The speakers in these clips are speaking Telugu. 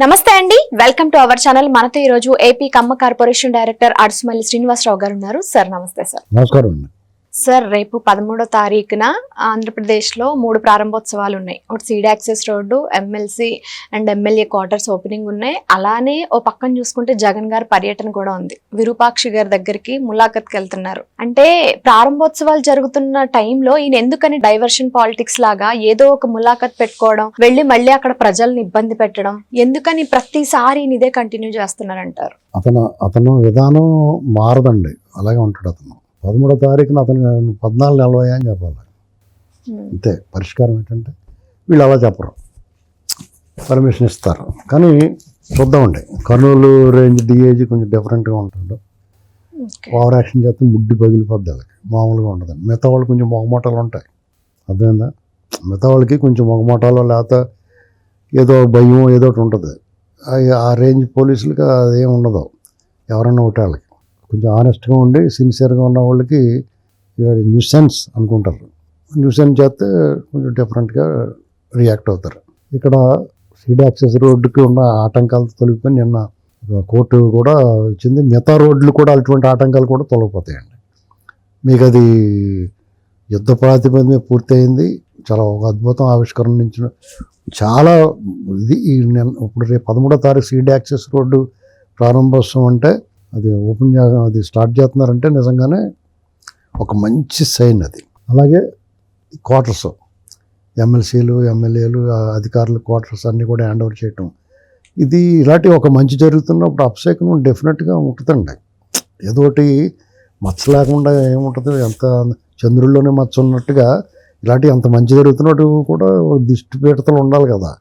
నమస్తే అండి, వెల్కమ్ టు అవర్ ఛానల్. మనతో ఈ రోజు ఏపీ కమ్మ కార్పొరేషన్ డైరెక్టర్ అడుసుమల్లి శ్రీనివాసరావు గారు ఉన్నారు. సార్ నమస్తే. సార్ నమస్కారం. సార్, రేపు 13వ తారీఖున ఆంధ్రప్రదేశ్ లో 3 ప్రారంభోత్సవాలు ఉన్నాయి. ఒకటి seed access road, MLC and MLA quarters opening ఉన్నాయి. అలానే ఓ పక్కన చూసుకుంటే జగన్ గారి పర్యటన కూడా ఉంది. విరూపాక్షి గారి దగ్గరికి ములాఖత్కి వెళ్తున్నారు. అంటే ప్రారంభోత్సవాలు జరుగుతున్న టైంలో ఈయన ఎందుకని డైవర్షన్ పాలిటిక్స్ లాగా ఏదో ఒక ములాఖత్ పెట్టుకోవడం, వెళ్ళి మళ్ళీ అక్కడ ప్రజల్ని ఇబ్బంది పెట్టడం, ఎందుకని ప్రతిసారి ఇదే కంటిన్యూ చేస్తున్నారంటారు? అతను విధానం మారదండి, అలాగే ఉంటాడు. అతను 13వ తారీఖున అతను 14:40 అని చెప్పాలి. అంతే. పరిష్కారం ఏంటంటే వీళ్ళు అలా చెప్పరు, పర్మిషన్ ఇస్తారు. కానీ చూద్దామండి, కర్నూలు రేంజ్ డిఐజీ కొంచెం డిఫరెంట్గా ఉంటాడు. ఓవర్ యాక్షన్ చేస్తే ముడ్డి పగిలిపోద్ది, వాళ్ళకి మామూలుగా ఉండదండి. మిగతా వాళ్ళు కొంచెం మొగమాటాలు ఉంటాయి, అర్థమైందా? మిగతా వాళ్ళకి కొంచెం మొగమాటాలు, లేకపోతే ఏదో భయం ఏదో ఒకటి ఉంటుంది. ఆ రేంజ్ పోలీసులకి అదేం ఉండదు. ఎవరన్నా ఒకటి వాళ్ళకి కొంచెం ఆనెస్ట్గా ఉండి సిన్సియర్గా ఉన్న వాళ్ళకి న్యూసెన్స్ అనుకుంటారు. న్యూసెన్స్ చేస్తే కొంచెం డిఫరెంట్గా రియాక్ట్ అవుతారు. ఇక్కడ సీడ్ యాక్సెస్ రోడ్డుకి ఉన్న ఆటంకాలు తొలగిపోయి నిన్న కోర్టు కూడా వచ్చింది. మిగతా రోడ్లు కూడా అటువంటి ఆటంకాలు కూడా తొలగిపోతాయండి. మీకు అది యుద్ధ ప్రాతిపదిక మీద పూర్తయింది. చాలా ఒక అద్భుతం ఆవిష్కరణ నుంచి చాలా ఇది. ఇప్పుడు రేపు 13వ తారీఖు సీడ్ యాక్సెస్ రోడ్డు ప్రారంభోత్సవం అంటే అది అది స్టార్ట్ చేస్తున్నారంటే నిజంగానే ఒక మంచి సైన్ అది. అలాగే క్వార్టర్స్, ఎమ్మెల్సీలు ఎమ్మెల్యేలు అధికారులు క్వార్టర్స్ అన్నీ కూడా హ్యాండ్ ఓవర్ చేయటం, ఇది ఇలాంటి ఒక మంచి జరుగుతున్నప్పుడు అప్సైకం డెఫినెట్గా ఉంటుందండి. ఏదోటి మచ్చ లేకుండా ఏముంటుంది, ఎంత చంద్రుల్లోనే మచ్చ ఉన్నట్టుగా ఇలాంటి అంత మంచి జరుగుతున్నట్టు కూడా దిష్టి పీడతలు ఉండాలి కదా.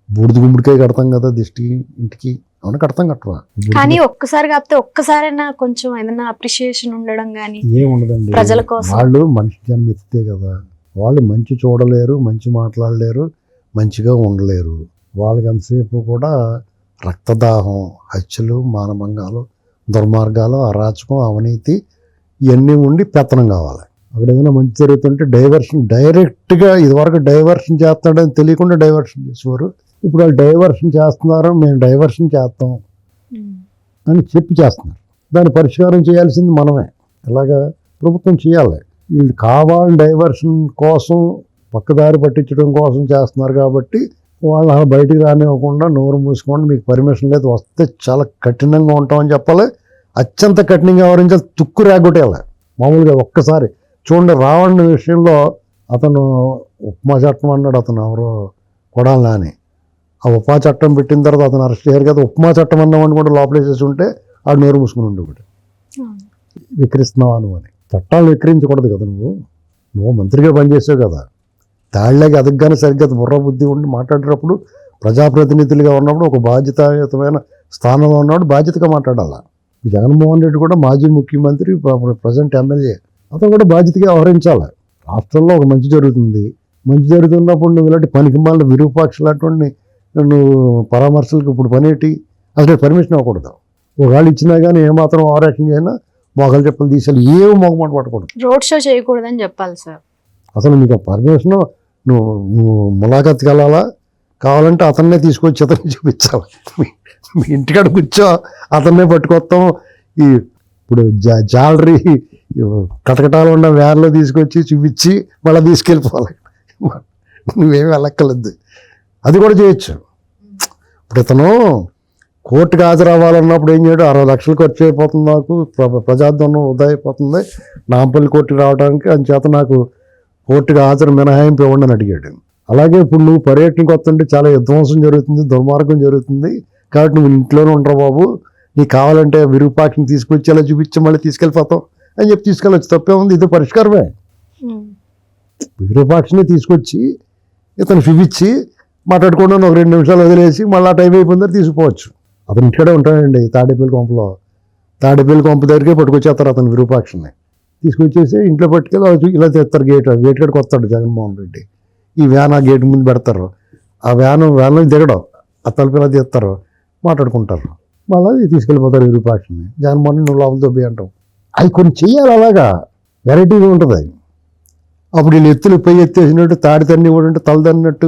బూడిద గుమ్మడికాయ కడతాం కదా దిష్టి ఇంటికి, అవునా? కడతాం కట్టవా? కానీ ఒక్కసారి కాకపోతే ఒక్కసారైనా కొంచెం ఏదైనా అప్రిషియేషన్ ఉండడం కానీ ఏముండదండి. ప్రజల కోసం వాళ్ళు మనిషి జన్మ ఎత్తితే కదా, వాళ్ళు మంచి చూడలేరు, మంచి మాట్లాడలేరు, మంచిగా ఉండలేరు. వాళ్ళకి ఎంతసేపు కూడా రక్తదాహం, హత్యలు, మానభంగాలు, దుర్మార్గాలు, అరాచకం, అవినీతి ఇవన్నీ ఉండి పెత్తనం కావాలి. అక్కడ ఏదైనా మంచి జరుగుతుంటే డైవర్షన్ డైరెక్ట్గా, ఇదివరకు డైవర్షన్ చేస్తాడని తెలియకుండా డైవర్షన్ చేసేవారు. ఇప్పుడు వాళ్ళు డైవర్షన్ చేస్తున్నారు, మేము డైవర్షన్ చేస్తాం అని చెప్పి చేస్తున్నారు. దాన్ని పరిష్కారం చేయాల్సింది మనమే. ఇలాగా ప్రభుత్వం చేయాలి. వీళ్ళు కావాలని డైవర్షన్ కోసం, పక్కదారి పట్టించడం కోసం చేస్తున్నారు కాబట్టి వాళ్ళు అలా బయటికి రానివ్వకుండా నోరు మూసుకోండి, మీకు పర్మిషన్ లేదు, వస్తే చాలా కఠినంగా ఉంటామని చెప్పాలి. అత్యంత కఠినంగా వ్యవహరించాలి, తుక్కు రేగొట్టేయాలి. మామూలుగా ఒక్కసారి చూడండి, రావణ విషయంలో అతను ఉప్మా చట్టం అన్నాడు, అతను ఎవరో కొడాలి అని. ఆ ఉపా చట్టం పెట్టిన తర్వాత అతను అరెస్ట్ చేయరు కదా, ఉప్మా చట్టం అన్నామని కూడా లోపలేసేసి ఉంటే ఆడు నోరు మూసుకుని ఉండి ఒకటి వికరిస్తున్నావు నువ్వు అని. చట్టాలు వికరించకూడదు కదా, నువ్వు మంత్రిగా పనిచేసావు కదా. తాళ్ళకి అదగ్గానే సరిగ్గా బుర్ర బుద్ధి ఉండి మాట్లాడేటప్పుడు, ప్రజాప్రతినిధులుగా ఉన్నప్పుడు, ఒక బాధ్యతాయుతమైన స్థానంలో ఉన్నప్పుడు బాధ్యతగా మాట్లాడాలా. జగన్మోహన్ రెడ్డి కూడా మాజీ ముఖ్యమంత్రి, ప్రజెంట్ ఎమ్మెల్యే, అతను కూడా బాధ్యతగా వ్యవహరించాలి. రాష్ట్రంలో ఒక మంచి జరుగుతుంది, మంచి జరుగుతున్నప్పుడు నువ్వు ఇలాంటి పనికి మాలిన విరూపాక్ష లాంటి నువ్వు పరామర్శలకు ఇప్పుడు పనేటి, అసలు పర్మిషన్ ఇవ్వకూడదు. ఒకవేళ ఇచ్చినా కానీ ఏమాత్రం ఓవర్ యాక్షన్ అయినా మొగలు చెప్పలు తీసేయాలి, ఏమో మొగమాట పడకూడదు. రోడ్ షో చేయకూడదని చెప్పాలి సార్. అసలు నీకు పర్మిషన్, నువ్వు ములాఖత్కి వెళ్ళాలా, కావాలంటే అతన్నే తీసుకొచ్చి అతన్ని చూపించాలి. మీ ఇంటికాడ కూర్చో, అతన్నే పట్టుకొస్తాం. ఇప్పుడు జాలరీ కటకటాలు ఉన్న వ్యాన్లో తీసుకొచ్చి చూపించి మళ్ళీ తీసుకెళ్ళిపోవాలి. నువ్వేమి వెళ్ళక్కర్లేదు, అది కూడా చేయొచ్చు. ఇప్పుడు ఇతను కోర్టుకు హాజరవ్వాలన్నప్పుడు ఏం చేయడం, 60 లక్షలు ఖర్చు అయిపోతుంది, నాకు ప్రజాధనం వృధా అయిపోతుంది నాంపల్లి కోర్టుకు రావడానికి, అంచేత నాకు కోర్టుకు హాజరు మినహాయింపు ఇవ్వండి అని అడిగాడు. అలాగే ఇప్పుడు నువ్వు పర్యటనకు వస్తుంటే చాలా విధ్వంసం జరుగుతుంది, దుర్మార్గం జరుగుతుంది, కాబట్టి నువ్వు ఇంట్లోనే ఉండరు బాబు, నీకు కావాలంటే విరూపాక్షిని తీసుకొచ్చి అలా చూపించి మళ్ళీ తీసుకెళ్ళిపోతాం అని చెప్పి తీసుకెళ్ళొచ్చు, తప్పే ఉంది. ఇది పరిష్కారమే. విరూపాక్షిని తీసుకొచ్చి ఇతను చూపించి మాట్లాడుకోవడం, ఒక 2 నిమిషాలు వదిలేసి మళ్ళీ ఆ టైం అయిపోయిందని తీసుకుపోవచ్చు. అతను ఇంటికాడే ఉంటాడండి, తాడేపల్లి కొంపలో. తాడేపల్లి కొంప దగ్గరికే పట్టుకొచ్చేస్తారు అతను విరూపాక్షిని. తీసుకొచ్చేసి ఇంట్లో పట్టుకెళ్ళి ఇలా తెస్తారు, గేట్ కాడికి వస్తాడు జగన్మోహన్ రెడ్డి. ఈ వ్యాన్ ఆ గేట్ ముందు పెడతారు, ఆ వ్యాన్లో దిగడం, ఆ తలుపు ఇలా తీస్తారు, మాట్లాడుకుంటారు, మళ్ళీ తీసుకెళ్ళిపోతారు విరూపాక్షిని. జగన్మోహన్ రెడ్డి నువ్వు లోపల దొబ్బి అంటావు. అవి కొన్ని చెయ్యాలి, అలాగా వెరైటీగా ఉంటుంది. అప్పుడు వీళ్ళు ఎత్తులు పై ఎత్తేసినట్టు, తాడి తన్ని కూడా తల తన్నట్టు,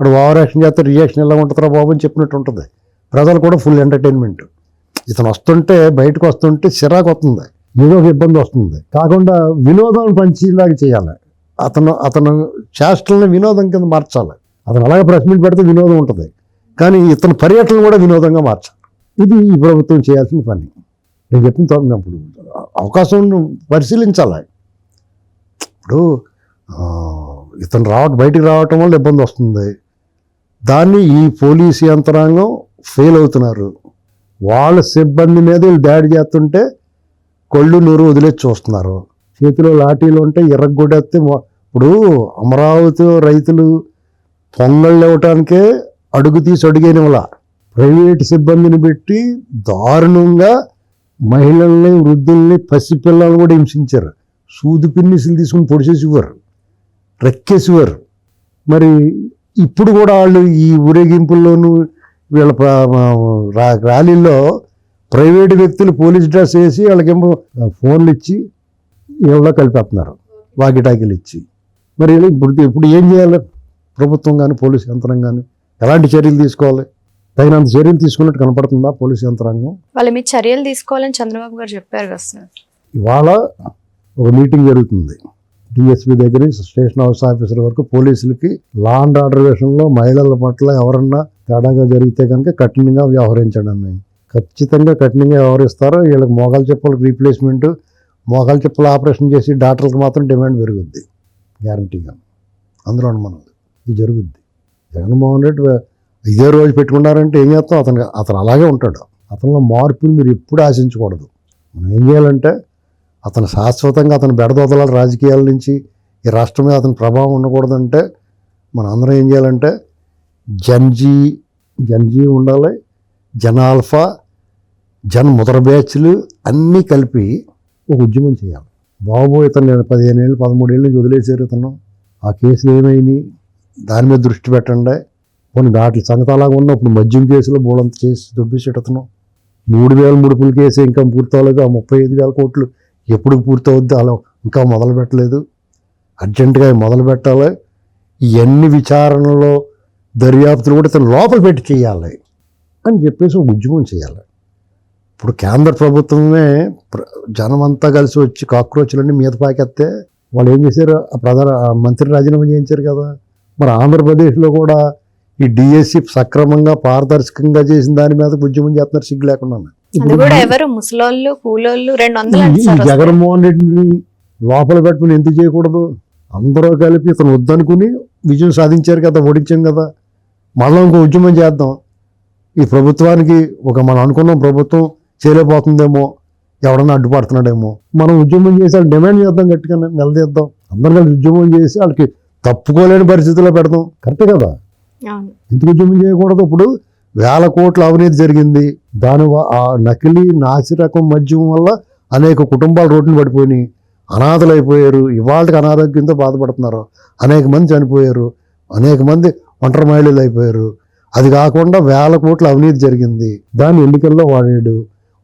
అక్కడ ఓవర్ యాక్షన్ చేస్తే రియాక్షన్ ఎలా ఉంటుందిరా బాబు అని చెప్పినట్టు ఉంటుంది. ప్రజలు కూడా ఫుల్ ఎంటర్టైన్మెంట్. ఇతను వస్తుంటే బయటకు వస్తుంటే చిరాకు వస్తుంది, ఏదో ఒక ఇబ్బంది వస్తుంది, కాకుండా వినోదం పంచేలాగా చేయాలి. అతను చేష్టలను వినోదం కింద మార్చాలి. అతను అలాగే ప్రెస్ మీట్ పెడితే వినోదం ఉంటుంది, కానీ ఇతని పర్యటన కూడా వినోదంగా మార్చాలి. ఇది ఈ ప్రభుత్వం చేయాల్సిన పని. నేను చెప్పిన తోడినప్పుడు అవకాశం పరిశీలించాలి. ఇప్పుడు ఇతను బయటికి రావటం వల్ల ఇబ్బంది వస్తుంది, దాన్ని ఈ పోలీసు యంత్రాంగం ఫెయిల్ అవుతున్నారు. వాళ్ళ సిబ్బంది మీద వీళ్ళు దాడి చేస్తుంటే కొళ్ళు నూరు వదిలేసి చూస్తున్నారు. చేతిలో లాఠీలు ఉంటే ఎర్రగొడేస్తే ఇప్పుడు అమరావతి రైతులు పొంగళ్ళు ఇవ్వటానికే అడుగు తీసి అడిగేనివల ప్రైవేటు సిబ్బందిని పెట్టి దారుణంగా మహిళల్ని, వృద్ధుల్ని, పసిపిల్లలను కూడా హింసించారు. సూది పిన్నిసులు తీసుకుని పొడిచేసేవారు, రెక్కేసేవారు. మరి ఇప్పుడు కూడా వాళ్ళు ఈ ఊరేగింపుల్లోనూ వీళ్ళ ర్యాలీల్లో ప్రైవేటు వ్యక్తులు పోలీస్ డ్రెస్ వేసి వాళ్ళకేమో ఫోన్లు ఇచ్చి వీళ్ళలో కలిపేస్తున్నారు, వాకిటాకీలు ఇచ్చి. మరి ఇప్పుడు ఏం చేయాలి ప్రభుత్వం కానీ పోలీసు యంత్రం కానీ? ఎలాంటి చర్యలు తీసుకోవాలి? తగినంత చర్యలు తీసుకున్నట్టు కనపడుతుందా పోలీసు యంత్రాంగం? వాళ్ళు మీ చర్యలు తీసుకోవాలని చంద్రబాబు గారు చెప్పారు కదా సార్. ఇవాళ ఒక మీటింగ్ జరుగుతుంది డిఎస్పీ దగ్గర నుంచి స్టేషన్ హౌస్ ఆఫీసర్ వరకు. పోలీసులకి లా అండ్ ఆర్డర్ విషయంలో మహిళల పట్ల ఎవరన్నా తేడాగా జరిగితే కనుక కఠినంగా వ్యవహరించండి. ఖచ్చితంగా కఠినంగా వ్యవహరిస్తారో వీళ్ళకి మోకాలు చెప్పులకు రీప్లేస్మెంట్, మోకాలు చెప్పులు ఆపరేషన్ చేసి డాక్టర్లకు మాత్రం డిమాండ్ పెరుగుద్ది గ్యారంటీగా. అందులో అనుమానం ఇది జరుగుద్ది. జగన్మోహన్ రెడ్డి ఇదే రోజు పెట్టుకున్నారంటే ఏం చేస్తాం? అతను అలాగే ఉంటాడు. అతనిలో మార్పుని మీరు ఎప్పుడు ఆశించకూడదు. మనం ఏం చేయాలంటే అతను శాశ్వతంగా బెడదొదలాలి రాజకీయాల నుంచి. ఈ రాష్ట్రం మీద అతని ప్రభావం ఉండకూడదంటే మనం అందరం ఏం చేయాలంటే జన్జీ ఉండాలి, జన్ ఆల్ఫా, జన్ ముద్ర బ్యాచ్లు అన్నీ కలిపి ఒక ఉద్యమం చేయాలి. బాబు ఇతను 15 ఏళ్ళు 13 ఏళ్ళు నుంచి వదిలేసారు. ఇతను ఆ కేసులు ఏమైనాయి దాని మీద దృష్టి పెట్టండి. కొన్ని దాంట్లో సంగతి అలాగా ఉన్న ఇప్పుడు మద్యం కేసులో బోలంత చేసి దొబ్బేసేటతను. 3,000 ముడుపుల కేసు ఇంకా పూర్తవలేదు. ఆ 35,000 కోట్లు ఎప్పుడు పూర్తవుద్ది అలా ఇంకా మొదలు పెట్టలేదు. అర్జెంటుగా మొదలు పెట్టాలి. ఇవన్నీ విచారణలో దర్యాప్తులు కూడా ఇతను లోపల పెట్టి చేయాలి అని చెప్పేసి ఒక ఉద్యమం చేయాలి. ఇప్పుడు కేంద్ర ప్రభుత్వమే జనం అంతా కలిసి వచ్చి కాక్రోచ్లన్నీ మీద పాకెత్తే వాళ్ళు ఏం చేశారు? మంత్రి రాజీనామా చేయించారు కదా. మరి ఆంధ్రప్రదేశ్లో కూడా ఈ డిఎస్సి సక్రమంగా పారదర్శకంగా చేసిన దాని మీద ఉద్యమం చేస్తున్నారు సిగ్గు లేకుండా. జగన్మోహన్ రెడ్డిని లోపల పెట్టుకుని ఎందుకు చేయకూడదు? అందరూ కలిపి ఇతను వద్దనుకుని విజయం సాధించారు కదా, ఓడించాం కదా. మళ్ళీ ఇంకో ఉద్యమం చేద్దాం. ఈ ప్రభుత్వానికి మనం అనుకున్నాం ప్రభుత్వం చేయలేకపోతుందేమో, ఎవడన్నా అడ్డుపడుతున్నాడేమో, మనం ఉద్యమం చేసి వాళ్ళు డిమాండ్ చేద్దాం, గట్టిగా నిలదీద్దాం. అందరం కలిసి ఉద్యమం చేసి వాళ్ళకి తప్పుకోలేని పరిస్థితుల్లో పెడదాం. కరెక్టే కదా? ఎందుకు ఉద్యమం చేయకూడదు? ఇప్పుడు 1,000 కోట్ల అవినీతి జరిగింది. దాని నకిలీ నాసిరకం మద్యం వల్ల అనేక కుటుంబాలు రోడ్డును పడిపోయినాయి, అనాథలు అయిపోయారు. ఇవాళకి అనారోగ్యంతో బాధపడుతున్నారు. అనేక మంది చనిపోయారు, అనేక మంది ఒంటరి మహిళలు అయిపోయారు. అది కాకుండా 1,000 కోట్ల అవినీతి జరిగింది. దాన్ని ఎన్నికల్లో వాడాడు.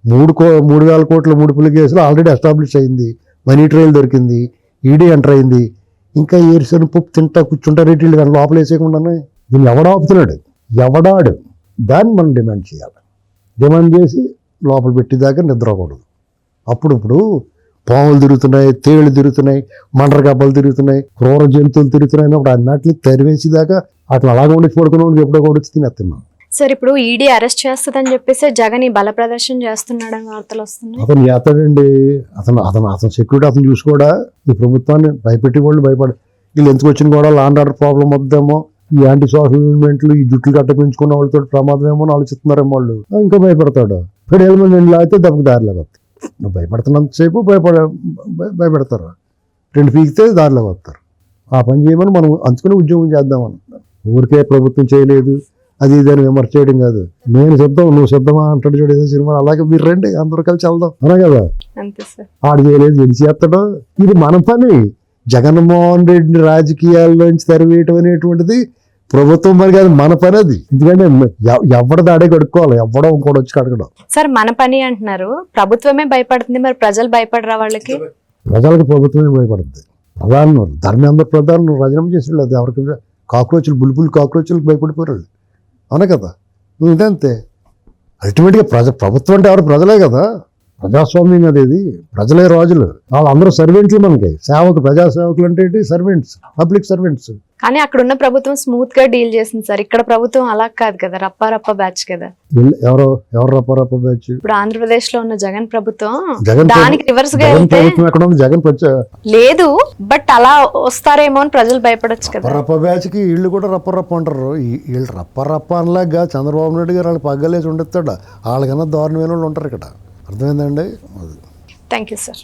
3,000 కోట్ల ముడుపుల కేసులో ఆల్రెడీ ఎస్టాబ్లిష్ అయింది. మనీ ట్రయల్ దొరికింది, ఈడీ ఎంటర్ అయింది. ఇంకా ఏరిసని పప్పు తింటా కూర్చుంటారు వీళ్ళు కానీ లోపల వేసేయకుండానే. దీన్ని ఎవడాపుతున్నాడు? ఎవడాడు? దాన్ని మనం డిమాండ్ చేయాలి. డిమాండ్ చేసి లోపల పెట్టేదాకా నిద్రకూడదు. అప్పుడు పాములు తిరుగుతున్నాయి, తేళ్లు తిరుగుతున్నాయి, మండరగబ్బలు తిరుగుతున్నాయి, క్రూర జంతువులు తిరుగుతున్నాయి అన్నప్పుడు అన్నట్లు తెరివేసేదాకా అట్లా అలాగే ఉండి పడుకున్నాడు. ఎప్పుడో కూడా వచ్చి తినేస్తున్నాం. సార్ ఇప్పుడు ఈడీ అరెస్ట్ చేస్తుందని చెప్పేసి జగన్ ఈ బల ప్రదర్శన చేస్తున్నాడని వార్తలు వస్తున్నాయి. అతను చేస్తాడండి. అతను సెక్యూరిటీ అతను చూసుకోడా? ఈ ప్రభుత్వాన్ని భయపెట్టి వాళ్ళు వీళ్ళు ఎందుకు వచ్చిన కూడా లా అండ్ ఆర్డర్ ప్రాబ్లం వద్దేమో, ఈ యాంటీ సోషల్ మూవ్మెంట్లు, ఈ జుట్లు గట్ట పెంచుకున్న వాళ్ళతో ప్రమాదం ఏమో ఆలోచిస్తున్నారేమో వాళ్ళు. ఇంకా భయపడతాడు. ఇక్కడ హెల్మెట్ లాగితే దెబ్బకి దారిలోకి వస్తాయి. నువ్వు భయపడుతున్నంతసేపు భయపెడతారు. 2 పీకితే దారిలోకి వస్తారు. ఆ పని చేయమని మనం అంచుకుని ఉద్యోగం చేద్దామనుకుంటున్నాం. ఊరికే ప్రభుత్వం చేయలేదు అది ఇదని విమర్శ చేయడం కాదు. నేను సిద్ధం, నువ్వు సిద్ధమా అంటాడు చూడు ఏదో సినిమా. అలాగే మీరు రండి, అందరూ కలిసి వెళ్దాం అలా కదా. ఆడు చేయలేదు, ఎన్ని చేస్తాడో. ఇది మన పని. జగన్మోహన్ రెడ్డి రాజకీయాల్లోంచి తరివేయటం అనేటువంటిది ప్రభుత్వం పని కాదు, మన పని అది. ఎందుకంటే ఎవడ దాడే కడుక్కోవాలి, ఎవడో ఇంకోటి వచ్చి కడగడం. సార్ మన పని అంటున్నారు, ప్రభుత్వమే భయపడుతుంది, మరి ప్రజలు భయపడరా? వాళ్ళకి ప్రజలకు ప్రభుత్వమే భయపడుతుంది. ధర్మేంద్ర ప్రధాని రాజీనామా చేసి అది ఎవరికి కాక్రోచ్లు, బుల్బుల్ కాక్రోచ్లకు భయపడిపోయారు. అవునా కదా? ఇదంతే. అల్టిమేట్గా ప్రభుత్వం అంటే ఎవరు ప్రజలే కదా, ప్రజాస్వామ్యం కదా ఇది, ప్రజలే రాజులు, వాళ్ళందరూ సర్వెంట్లు మనకి, సేవకు ప్రజాసేవకులు అంటే ఏంటి, సర్వెంట్స్, పబ్లిక్ సర్వెంట్స్. కానీ అక్కడ ఉన్న ప్రభుత్వం స్మూత్ గా డీల్ చేసింది సార్, ఇక్కడ ప్రభుత్వం అలా కాదు కదా, రప్ప బ్యాచ్ కదా. ఎవరు రప్ప బ్యాచ్? ఇప్పుడు ఆంధ్రప్రదేశ్ లో ఉన్న జగన్ ప్రభుత్వం జగన్ దానికి రివర్స్ గా జగన్ వెళ్తే ప్రభుత్వం ఎక్కడ ఉంది? జగన్ లేదు, బట్ అలా వస్తారేమో అని ప్రజలు భయపడొచ్చు కదా. రప్ప బ్యాచ్ కి వీళ్ళు కూడా రప్ప అంటారు. వీళ్ళు రప్ప అనలాగా చంద్రబాబు నాయుడు గారు వాళ్ళు పగ్గలేసి ఉండేస్తాడు, వాళ్ళకన్నా దారుణమైన వాళ్ళు ఉంటారు ఇక్కడ. అర్థమైందండి? Thank you sir.